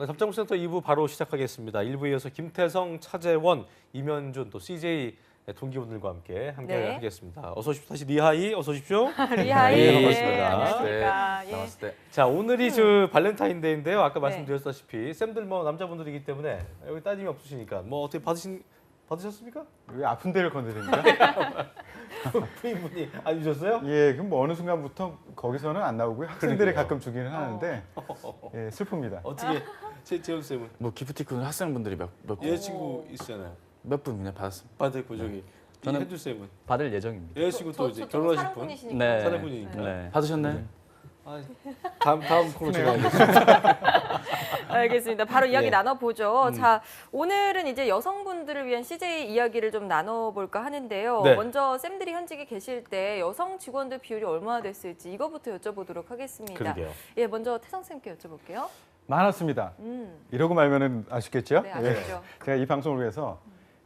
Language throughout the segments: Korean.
답장센터 2부 바로 시작하겠습니다. 1부에 이어서 김태성, 차재원, 이면준 또 CJ 동기분들과 함께 네. 하겠습니다. 어서 오십시오. 다시 리하이 어서 오십시오. 리하이. 네, 반갑습니다. 안녕하십니까. 예. 나왔을 자, 오늘이 저 발렌타인데이인데요. 아까 네. 말씀드렸다시피 쌤들 뭐 남자분들이기 때문에 여기 따님이 없으시니까 뭐 어떻게 받으셨습니까? 왜 아픈 데를 건드립니까? 부인분이 안 주셨어요? 예, 그럼 뭐 어느 순간부터 거기서는 안 나오고요. 학생들이 그러게요. 가끔 주기는 하는데 예, 슬픕니다. 어떻게 재훈 쌤은 뭐 기프티콘 학생분들이 몇 여자친구 있잖아요. 분 그냥 받았습니다. 받을 그 저기 저는 해주 쌤은 받을 예정입니다. 여자친구 또 이제 결혼하실 분 사랑꾼이시니까. 사내분이니까. 네. 받으셨나요? 아, 다음 코너 제가 하겠습니다. 알겠습니다. 바로 이야기 예. 나눠보죠. 자, 오늘은 이제 여성분들을 위한 CJ 이야기를 좀 나눠볼까 하는데요. 네. 먼저 쌤들이 현직에 계실 때 여성 직원들 비율이 얼마나 됐을지 이거부터 여쭤보도록 하겠습니다. 그러게요. 예, 먼저 태성쌤께 여쭤볼게요. 많았습니다. 이러고 말면은 아시겠죠? 네, 아시죠. 예. 제가 이 방송을 위해서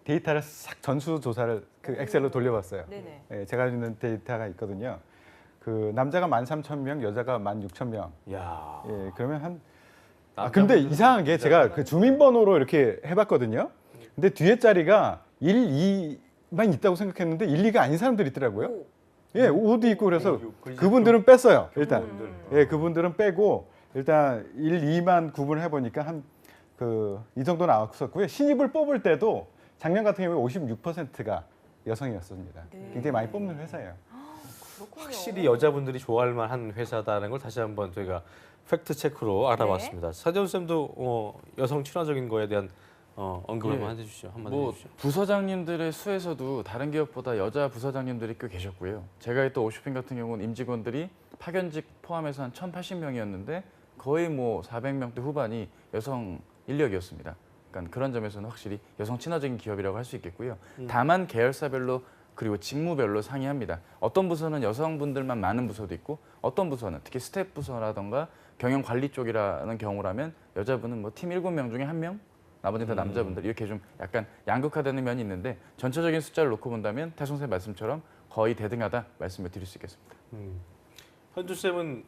데이터를 싹 전수 조사를 그 엑셀로 돌려봤어요. 네네. 예, 제가 있는 데이터가 있거든요. 그 남자가 13,000명, 여자가 16,000명. 야. 예, 그러면 한 근데 이상하게 제가 그 주민번호로 이렇게 해봤거든요. 근데 뒤에 자리가 1, 2만 있다고 생각했는데 1, 2가 아닌 사람들이 있더라고요. 오. 예, 5도 있고 그래서 그러니까 그분들은 뺐어요. 일단. 그분들. 예, 그분들은 빼고 일단 1, 2만 구분을 해보니까 한 이 정도 나왔었고요. 신입을 뽑을 때도 작년 같은 경우에 56%가 여성이었습니다. 네. 굉장히 많이 뽑는 회사예요. 그렇군요. 확실히 여자분들이 좋아할 만한 회사다라는 걸 다시 한번 저희가 팩트 체크로 알아봤습니다. 차재훈 쌤도 여성 친화적인 거에 대한 언급을 예. 한번 해주시죠. 한번 뭐 해주시죠. 부서장님들의 수에서도 다른 기업보다 여자 부서장님들이 꽤 계셨고요. 제가 했던 오쇼핑 같은 경우는 임직원들이 파견직 포함해서 한 1,080명이었는데 거의 뭐 400명대 후반이 여성 인력이었습니다. 그러니까 그런 점에서는 확실히 여성 친화적인 기업이라고 할 수 있겠고요. 다만 계열사별로 그리고 직무별로 상이합니다. 어떤 부서는 여성분들만 많은 부서도 있고 어떤 부서는 특히 스텝 부서라던가 경영 관리 쪽이라는 경우라면 여자분은 뭐 팀 7명 중에 1명, 나머지는 다 남자분들 이렇게 좀 약간 양극화되는 면이 있는데 전체적인 숫자를 놓고 본다면 태성 쌤 말씀처럼 거의 대등하다 말씀을 드릴 수 있겠습니다. 현주 쌤은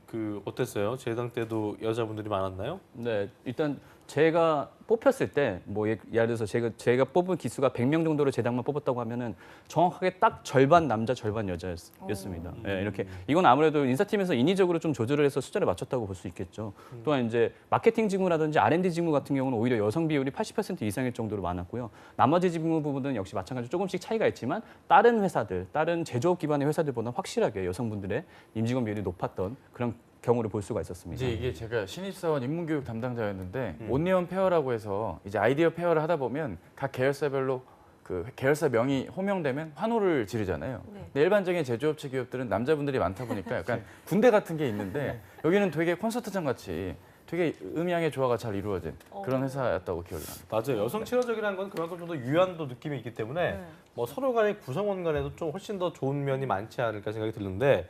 어땠어요? 재당 때도 여자분들이 많았나요? 네, 일단 제가 뽑혔을 때 뭐 예를 들어서 제가 뽑은 기수가 100명 정도로 재당만 뽑았다고 하면은 정확하게 딱 절반 남자 절반 여자였습니다. 예, 이렇게 이건 아무래도 인사팀에서 인위적으로 좀 조절을 해서 숫자를 맞췄다고 볼 수 있겠죠. 또한 이제 마케팅 직무라든지 R&D 직무 같은 경우는 오히려 여성 비율이 80% 이상일 정도로 많았고요. 나머지 직무 부분은 역시 마찬가지로 조금씩 차이가 있지만 다른 회사들, 다른 제조업 기반의 회사들보다 확실하게 여성분들의 임직원 비율이 높았던 그런 경우를 볼 수가 있었습니다. 이제 이게 제가 신입사원 인문교육 담당자였는데 온리언 페어라고 해서 이제 아이디어 페어를 하다 보면 각 계열사별로 그 계열사 명이 호명되면 환호를 지르잖아요. 네. 근데 일반적인 제조업체 기업들은 남자분들이 많다 보니까 약간 군대 같은 게 있는데 여기는 되게 콘서트장 같이 되게 음양의 조화가 잘 이루어진 그런 회사였다고 기억이 납니다. 맞아요. 여성 친화적이라는 건 그만큼 좀 더 유연도 느낌이 있기 때문에 네. 뭐 서로 간의 구성원 간에도 좀 훨씬 더 좋은 면이 많지 않을까 생각이 드는데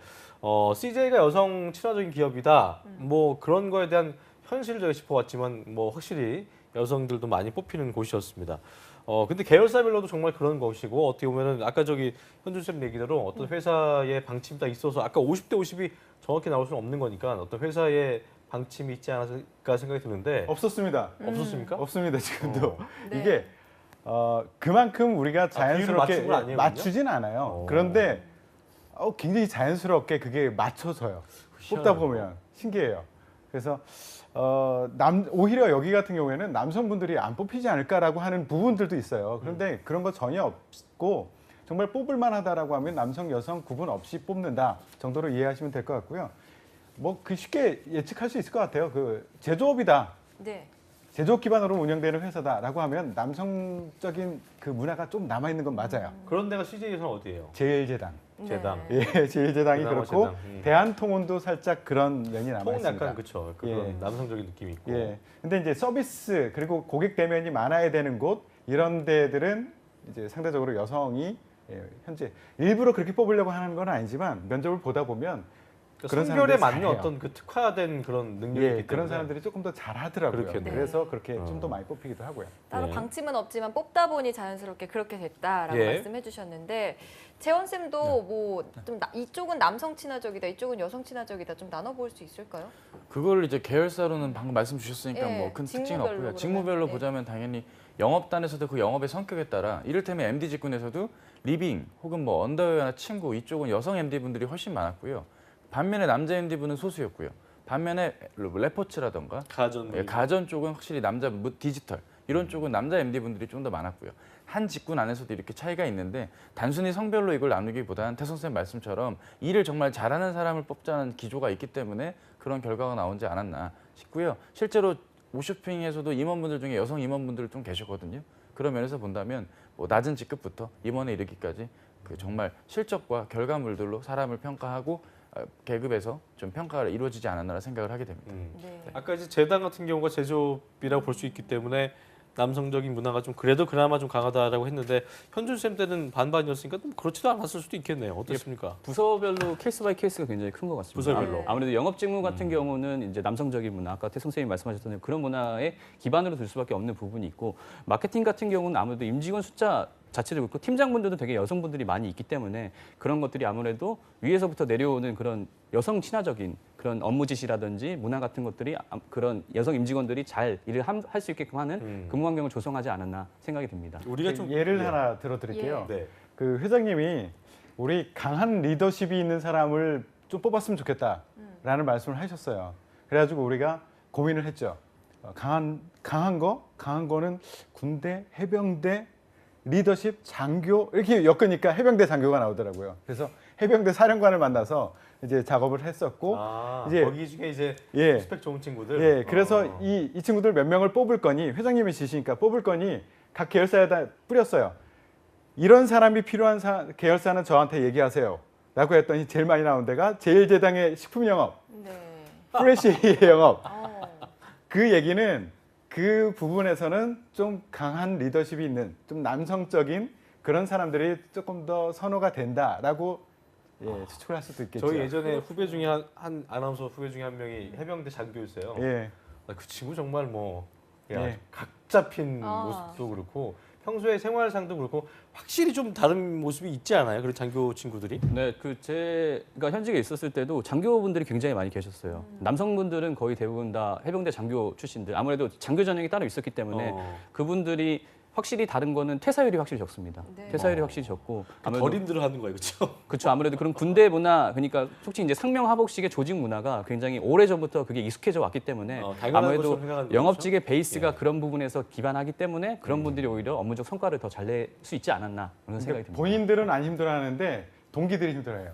CJ가 여성 친화적인 기업이다. 뭐 그런 거에 대한 현실을 저희가 짚어왔지만 뭐 확실히 여성들도 많이 뽑히는 곳이었습니다. 근데 계열사별로도 정말 그런 것이고 어떻게 보면은 아까 저기 현준 쌤 얘기대로 어떤 회사의 방침이 딱 있어서 아까 50대 50이 정확히 나올 수는 없는 거니까 어떤 회사의 방침이 있지 않았을까 생각이 드는데 없었습니다. 없었습니까? 없습니다 지금도. 네. 이게 그만큼 우리가 비율을 맞춘 자연스럽게 건 아니에요, 맞추진 않아요. 그런데 굉장히 자연스럽게 그게 맞춰져요. 뽑다 보면 신기해요. 그래서 오히려 여기 같은 경우에는 남성분들이 안 뽑히지 않을까라고 하는 부분들도 있어요. 그런데 그런 거 전혀 없고 정말 뽑을 만하다라고 하면 남성 여성 구분 없이 뽑는다 정도로 이해하시면 될 것 같고요. 뭐 쉽게 예측할 수 있을 것 같아요. 제조업이다. 네. 제조업 기반으로 운영되는 회사다라고 하면 남성적인 그 문화가 좀 남아 있는 건 맞아요. 그런 데가 CJ에서는 어디예요? 제일제당. 재당. 네. 예, 제일제당이 대단한 그렇고 재당. 대한통운도 살짝 그런 면이 남아 통은 있습니다. 약간 그쵸. 그런 예. 남성적인 느낌이 있고. 예. 근데 이제 서비스 그리고 고객 대면이 많아야 되는 곳 이런 데들은 이제 상대적으로 여성이 현재 일부러 그렇게 뽑으려고 하는 건 아니지만 면접을 보다 보면 그러니까 그런 성별에 사람들이 맞는 잘해요. 어떤 그 특화된 그런 능력이 예, 있기 그런 때문에 사람들이 조금 더 잘하더라고요. 그렇겠네요. 그래서 그렇게 좀 더 많이 뽑히기도 하고요. 따로 네. 방침은 없지만 뽑다 보니 자연스럽게 그렇게 됐다라고 예. 말씀해 주셨는데 재원 쌤도 뭐 좀 이쪽은 남성 친화적이다, 이쪽은 여성 친화적이다 좀 나눠볼 수 있을까요? 그걸 이제 계열사로는 방금 말씀 주셨으니까 예, 뭐 큰 특징은 직무별로 없고요. 그러면, 직무별로 예. 보자면 당연히 영업단에서도 그 영업의 성격에 따라 이를테면 MD 직군에서도 리빙 혹은 뭐 언더웨어나 친구 이쪽은 여성 MD 분들이 훨씬 많았고요. 반면에 남자 MD 분은 소수였고요. 반면에 레포츠라던가 가전 예, 가전 쪽은 확실히 남자 디지털 이런 쪽은 남자 MD 분들이 좀 더 많았고요. 한 직군 안에서도 이렇게 차이가 있는데 단순히 성별로 이걸 나누기보다는 태성 쌤 말씀처럼 일을 정말 잘하는 사람을 뽑자는 기조가 있기 때문에 그런 결과가 나오지 않았나 싶고요. 실제로 오쇼핑에서도 임원분들 중에 여성 임원분들 좀 계셨거든요. 그런 면에서 본다면 뭐 낮은 직급부터 임원에 이르기까지 그 정말 실적과 결과물들로 사람을 평가하고 계급에서 좀 평가가 이루어지지 않았나 생각을 하게 됩니다. 네. 아까 이제 재단 같은 경우가 제조업이라고 볼 수 있기 때문에 남성적인 문화가 좀 그래도 그나마 좀 강하다라고 했는데 현준 쌤 때는 반반이었으니까 좀 그렇지도 않았을 수도 있겠네요. 어떻습니까? 부서별로 케이스 바이 케이스가 굉장히 큰 것 같습니다. 부서별로. 아무래도 영업 직무 같은 경우는 이제 남성적인 문화, 아까 태성 선생님이 말씀하셨던 그런 문화에 기반으로 둘 수밖에 없는 부분이 있고 마케팅 같은 경우는 아무래도 임직원 숫자 자체도 그렇고 팀장분들도 되게 여성분들이 많이 있기 때문에 그런 것들이 아무래도 위에서부터 내려오는 그런 여성 친화적인 그런 업무 지시라든지 문화 같은 것들이 그런 여성 임직원들이 잘 일을 할 수 있게끔 하는 근무 환경을 조성하지 않았나 생각이 듭니다. 우리가 좀 예를 예. 하나 들어드릴게요. 네. 그 회장님이 우리 강한 리더십이 있는 사람을 좀 뽑았으면 좋겠다라는 말씀을 하셨어요. 그래가지고 우리가 고민을 했죠. 강한 거는 군대, 해병대, 리더십, 장교 이렇게 엮으니까 해병대 장교가 나오더라고요. 그래서 해병대 사령관을 만나서 이제 작업을 했었고 이제 거기 중에 이제 예. 스펙 좋은 친구들. 예, 그래서 이 친구들 몇 명을 뽑을 거니 회장님이 지시니까 뽑을 거니 각 계열사에다 뿌렸어요. 이런 사람이 필요한 계열사는 저한테 얘기하세요. 라고 했더니 제일 많이 나온 데가 제일제당의 식품영업, 네. 프레시의 영업. 어. 그 얘기는 그 부분에서는 좀 강한 리더십이 있는 좀 남성적인 그런 사람들이 조금 더 선호가 된다라고 추측을 할 수도 있겠죠. 저희 예전에 후배 중에 한 아나운서 후배 중에 한 명이 해병대 장교였어요. 예. 그 친구 정말 뭐 야, 예. 각 잡힌 아. 모습도 그렇고 평소에 생활상도 그렇고 확실히 좀 다른 모습이 있지 않아요? 그런 장교 친구들이? 네, 제가 현직에 있었을 때도 장교분들이 굉장히 많이 계셨어요. 남성분들은 거의 대부분 다 해병대 장교 출신들. 아무래도 장교 전형이 따로 있었기 때문에 그분들이 확실히 다른 거는 퇴사율이 확실히 적습니다. 네. 퇴사율이 확실히 적고 덜 힘들어하는 거예요, 그렇죠? 그렇죠. 아무래도 그런 군대 문화, 그러니까 솔직히 이제 상명하복식의 조직 문화가 굉장히 오래 전부터 그게 익숙해져 왔기 때문에 당연한 아무래도 것처럼 생각하는 영업직의 베이스가 예. 그런 부분에서 기반하기 때문에 그런 분들이 오히려 업무적 성과를 더 잘 낼 수 있지 않았나 그런 생각이 듭니다. 본인들은 안 힘들어하는데 동기들이 힘들어요.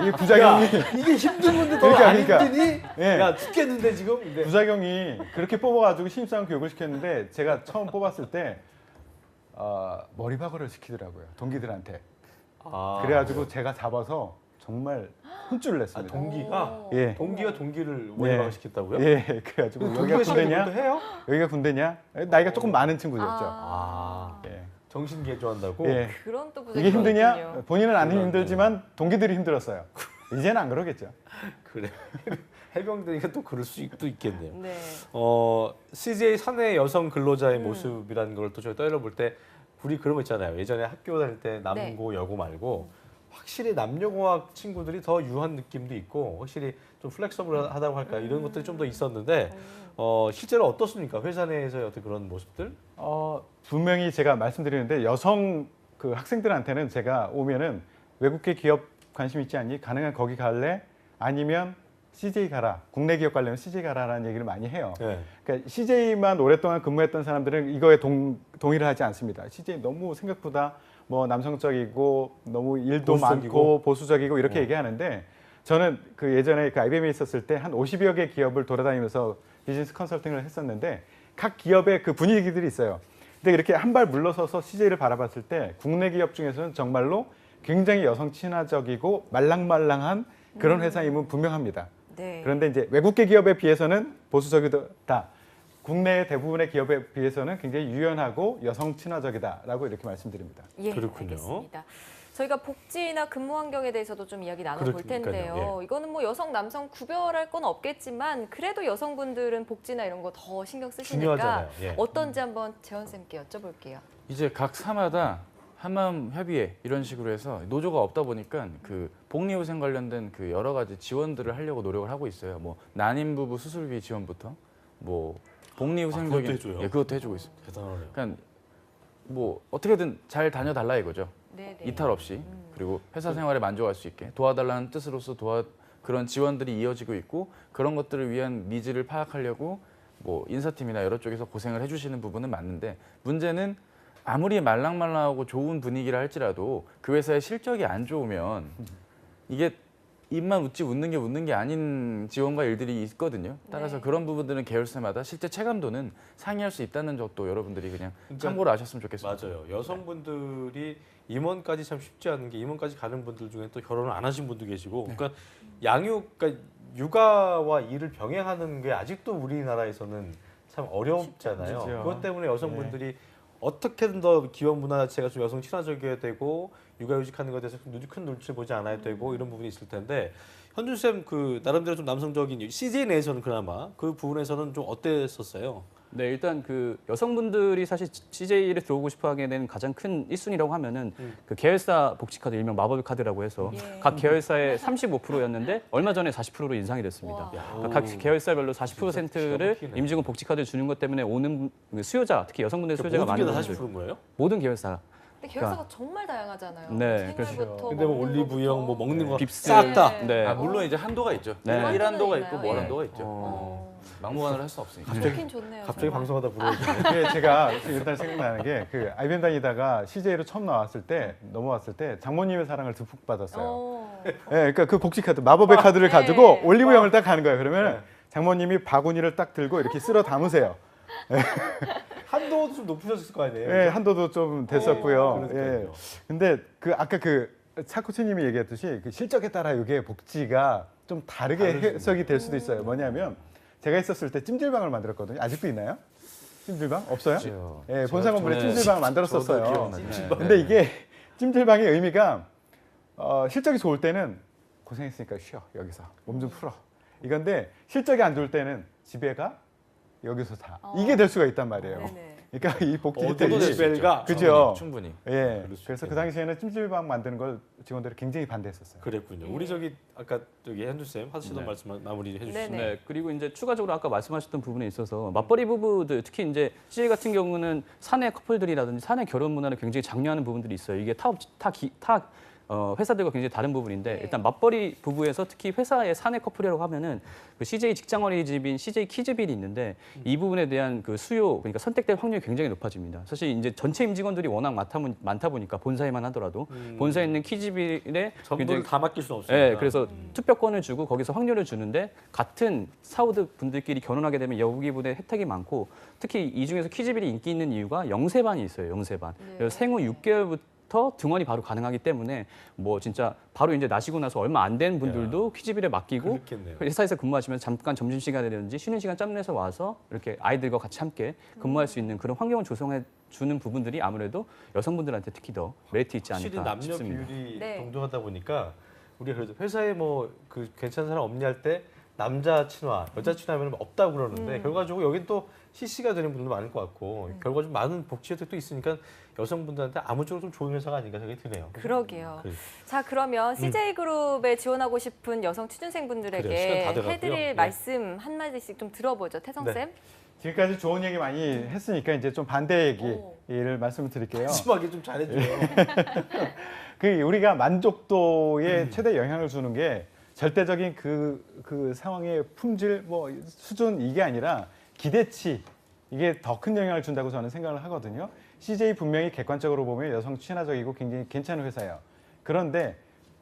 이 부작용이 이게 힘든 건데 그러니까. 힘드니? 예. 야 죽겠는데 지금? 네. 부작용이 그렇게 뽑아가지고 신입사원 교육을 시켰는데 제가 처음 뽑았을 때 머리박으를 시키더라고요. 동기들한테. 그래가지고 제가 잡아서 정말 혼쭐을 냈습니다. 동기가 예. 동기가 동기를 모의박을 시켰다고요? 예, 그래가지고 여기가 동기가 시키는 군대냐? 것도 해요? 여기가 군대냐? 나이가 조금 많은 친구였죠. 아. 예. 정신 개조한다고? 예. 그런 또 이게 힘드냐? 부작용이 본인은 안 몰랐네. 힘들지만 동기들이 힘들었어요. 이제는 안 그러겠죠. 그래. 해병대니까 또 그럴 수도 있겠네요. 있군요. 네. CJ 사내 여성 근로자의 모습이라는 걸 또 저희 떠올려볼 때 우리 그런 거 있잖아요. 예전에 학교 다닐 때 남고 여고 말고 확실히 남녀공학 친구들이 더 유한 느낌도 있고 확실히 좀 플렉서블하다고 할까 이런 것들이 좀 더 있었는데 실제로 어떻습니까? 회사 내에서의 어떤 그런 모습들? 분명히 제가 말씀드리는데 여성 그 학생들한테는 제가 오면은 외국계 기업 관심 있지 않니? 가능한 거기 갈래? 아니면 CJ 가라. 국내 기업 가려면 CJ 가라라는 얘기를 많이 해요. 네. 그러니까 CJ만 오랫동안 근무했던 사람들은 이거에 동의를 하지 않습니다. CJ 너무 생각보다 뭐 남성적이고 너무 일도 보수적이고. 많고 보수적이고 이렇게 얘기하는데 저는 그 예전에 그 IBM에 있었을 때 한 50여 개 기업을 돌아다니면서 비즈니스 컨설팅을 했었는데 각 기업의 그 분위기들이 있어요. 근데 이렇게 한 발 물러서서 CJ를 바라봤을 때 국내 기업 중에서는 정말로 굉장히 여성 친화적이고 말랑말랑한 그런 회사임은 분명합니다. 네. 그런데 이제 외국계 기업에 비해서는 보수적이다. 국내 대부분의 기업에 비해서는 굉장히 유연하고 여성 친화적이다라고 이렇게 말씀드립니다. 예, 그렇군요. 알겠습니다. 저희가 복지나 근무 환경에 대해서도 좀 이야기 나눠볼 텐데요. 그러니까요. 이거는 뭐 여성, 남성 구별할 건 없겠지만 그래도 여성분들은 복지나 이런 거 더 신경 쓰시니까 중요하잖아요. 예. 어떤지 한번 재원 쌤께 여쭤볼게요. 이제 각 사마다 한마음 협의회 이런 식으로 해서 노조가 없다 보니까 그 복리후생 관련된 그 여러 가지 지원들을 하려고 노력을 하고 있어요. 뭐 난임 부부 수술비 지원부터 뭐 복리후생적인 그것도 해줘요? 예, 그것도 해주고 있습니다. 대단하네요. 그러니까 뭐 어떻게든 잘 다녀달라 이거죠. 네네. 이탈 없이 그리고 회사 생활에 만족할 수 있게 도와달라는 뜻으로서 그런 지원들이 이어지고 있고 그런 것들을 위한 니즈를 파악하려고 뭐 인사팀이나 여러 쪽에서 고생을 해주시는 부분은 맞는데 문제는 아무리 말랑말랑하고 좋은 분위기라 할지라도 그 회사의 실적이 안 좋으면 이게 입만 웃는 게 아닌 지원과 일들이 있거든요. 따라서 네. 그런 부분들은 계열사마다 실제 체감도는 상이할 수 있다는 것도 여러분들이 그냥 그러니까 참고로 아셨으면 좋겠습니다. 맞아요. 여성분들이 임원까지 참 쉽지 않은 게 임원까지 가는 분들 중에 또 결혼을 안 하신 분도 계시고 그러니까 그러니까 육아와 일을 병행하는 게 아직도 우리나라에서는 참 어렵잖아요. 쉽지 않죠. 그것 때문에 여성분들이 어떻게든 더 기업 문화 자체가 좀 여성 친화적이어야 되고 육아휴직하는 것에 대해서 큰 눈치를 보지 않아야 되고 이런 부분이 있을 텐데 현준 쌤 그 나름대로 좀 남성적인 CJ 내에서는 그나마 그 부분에서는 좀 어땠었어요? 네, 일단 그 여성분들이 사실 CJ를 들어오고 싶어하게 되는 가장 큰 1순위라고 하면은 그 계열사 복지카드 일명 마법의 카드라고 해서 예. 각 계열사의 35%였는데 얼마 전에 40%로 인상이 됐습니다. 와. 그러니까 각 계열사별로 40%를 기가 막히네. 임직원 복지카드를 주는 것 때문에 오는 그 수요자, 특히 여성분들 수요자가 모든 많은 게 다 분들. 40%인 거예요? 모든 계열사. 근데 계열사가 정말 다양하잖아요. 네, 생활부터 근데 뭐 먹는 올리브영 뭐 거부터. 먹는 거 빕스. 싹 다. 네. 아, 물론 이제 한도가 있죠. 네. 일 한도가 있나요? 있고 뭐 예. 한도가 있죠. 막무가내로 할 수 없으니까. 좋긴 좋네요. 갑자기 정말. 방송하다 부러워지네. 그게 제가 일단 생각나는 게 그 IBM 다니다가 CJ로 처음 넘어왔을 때 장모님의 사랑을 듬뿍 받았어요. 어. 그러니까 그 복지 카드, 마법의 카드를 네. 가지고 올리브영을 딱 가는 거예요. 그러면 장모님이 바구니를 딱 들고 이렇게 쓸어 담으세요. 한도도 좀 높으셨을 거 아니에요? 예, 한도도 좀 됐었고요. 예. 그러니까요. 근데 그 아까 그 차코치님이 얘기했듯이 그 실적에 따라 이게 복지가 좀 다르게 해석이 될 수도 있어요. 뭐냐면 제가 있었을 때 찜질방을 만들었거든요. 아직도 있나요? 찜질방 없어요? 있죠. 예, 본사 건물에 저는 찜질방을 만들었었어요. 저도 기억나요. 근데 이게 찜질방의 의미가 실적이 좋을 때는 고생했으니까 쉬어 여기서 몸 좀 풀어 이건데 실적이 안 좋을 때는 집에 가 여기서 자 이게 될 수가 있단 말이에요. 네네. 그러니까 이 복지 어디도 혜택이 될 수 있죠. 그죠? 충분히. 예. 그럴 수 그래서 그 있겠네요. 당시에는 찜질방 만드는 걸 직원들이 굉장히 반대했었어요. 그랬군요. 우리 저기 아까 저기 현주 쌤 하시던 네. 말씀 마무리 해주시죠. 네네. 네, 그리고 이제 추가적으로 아까 말씀하셨던 부분에 있어서 맞벌이 부부들 특히 이제 CJ 같은 경우는 사내 커플들이라든지 사내 결혼 문화를 굉장히 장려하는 부분들이 있어요. 이게 타 회사들과 굉장히 다른 부분인데 네. 일단 맞벌이 부부에서 특히 회사의 사내 커플이라고 하면은 그 CJ 직장 어린이집인 CJ 키즈빌이 있는데 이 부분에 대한 그 수요 그러니까 선택될 확률이 굉장히 높아집니다. 사실 이제 전체 임직원들이 워낙 많다 보니까 본사에만 하더라도 본사에 있는 키즈빌에 전부를 다 맡길 수는 없어요. 네, 그래서 투표권을 주고 거기서 확률을 주는데 같은 사우드 분들끼리 결혼하게 되면 여기보다 혜택이 많고 특히 이 중에서 키즈빌이 인기 있는 이유가 영세반이 있어요. 영세반. 네. 그래서 생후 6개월부터 등원이 바로 가능하기 때문에 뭐 진짜 바로 이제 나시고 나서 얼마 안 된 분들도 키즈빌에 맡기고 그렇겠네요. 회사에서 근무하시면 잠깐 점심시간이라든지 쉬는 시간 짬 내서 와서 이렇게 아이들과 같이 함께 근무할 수 있는 그런 환경을 조성해 주는 부분들이 아무래도 여성분들한테 특히 더 메리트 있지 확실히 않을까 남녀 싶습니다. 비율이 네. 동등하다 보니까 우리가 그래도 회사에 뭐 그 괜찮은 사람 없냐 할 때 남자 친화, 여자 친화하면 없다고 그러는데 결과적으로 여긴 또 CC가 되는 분들도 많을 것 같고 결과적으로 많은 복지 혜택도 있으니까 여성분들한테 아무쪼록 좀 좋은 회사가 아닌가 생각이 드네요. 그러게요. 그래. 자, 그러면 CJ그룹에 지원하고 싶은 여성 취준생분들에게 그래요. 시간 다 돼가고요. 해드릴 네. 말씀 한마디씩 좀 들어보죠. 태성쌤. 네. 지금까지 좋은 얘기 많이 했으니까 이제 좀 반대 오. 얘기를 말씀을 드릴게요. 심하게 좀 잘해줘요. 그 우리가 만족도에 최대 영향을 주는 게 절대적인 그 상황의 품질 뭐 수준 이게 아니라 기대치 이게 더 큰 영향을 준다고 저는 생각을 하거든요. CJ 분명히 객관적으로 보면 여성 친화적이고 굉장히 괜찮은 회사예요. 그런데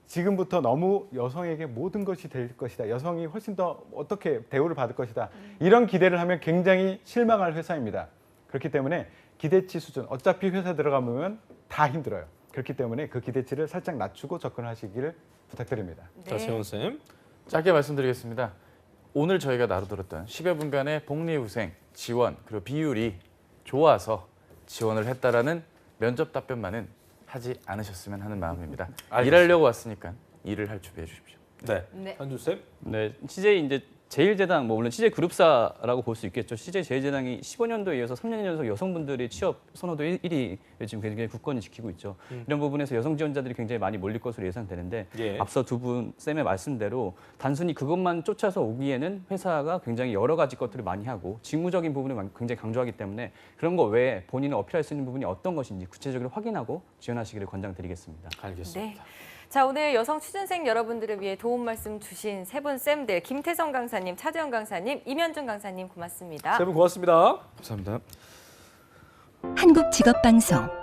지금부터 너무 여성에게 모든 것이 될 것이다. 여성이 훨씬 더 어떻게 대우를 받을 것이다. 이런 기대를 하면 굉장히 실망할 회사입니다. 그렇기 때문에 기대치 수준 어차피 회사 들어가면 다 힘들어요. 그렇기 때문에 그 기대치를 살짝 낮추고 접근하시기를 부탁드립니다. 자, 세원 쌤. 짧게 말씀드리겠습니다. 오늘 저희가 나눠들었던 10여 분간의 복리후생 지원 그리고 비율이 좋아서 지원을 했다라는 면접 답변만은 하지 않으셨으면 하는 마음입니다. 알겠습니다. 일하려고 왔으니까 일을 할 준비해 주십시오. 네. 네. 현주 쌤. 네, CJ 이제 제일제당 뭐 물론 CJ 그룹사라고 볼 수 있겠죠. CJ 제일제당이 15년도에 이어서 3년 연속 여성분들의 취업 선호도 1위 지금 굉장히 굳건히 지키고 있죠. 이런 부분에서 여성 지원자들이 굉장히 많이 몰릴 것으로 예상되는데 예. 앞서 두 분 쌤의 말씀대로 단순히 그것만 쫓아서 오기에는 회사가 굉장히 여러 가지 것들을 많이 하고 직무적인 부분을 굉장히 강조하기 때문에 그런 거 외에 본인을 어필할 수 있는 부분이 어떤 것인지 구체적으로 확인하고 지원하시기를 권장드리겠습니다. 알겠습니다. 네. 자, 오늘 여성 취준생 여러분들을 위해 도움 말씀 주신 세 분 쌤들 김태성 강사님, 차재현 강사님, 임현준 강사님 고맙습니다. 세 분 고맙습니다. 감사합니다. 한국직업방송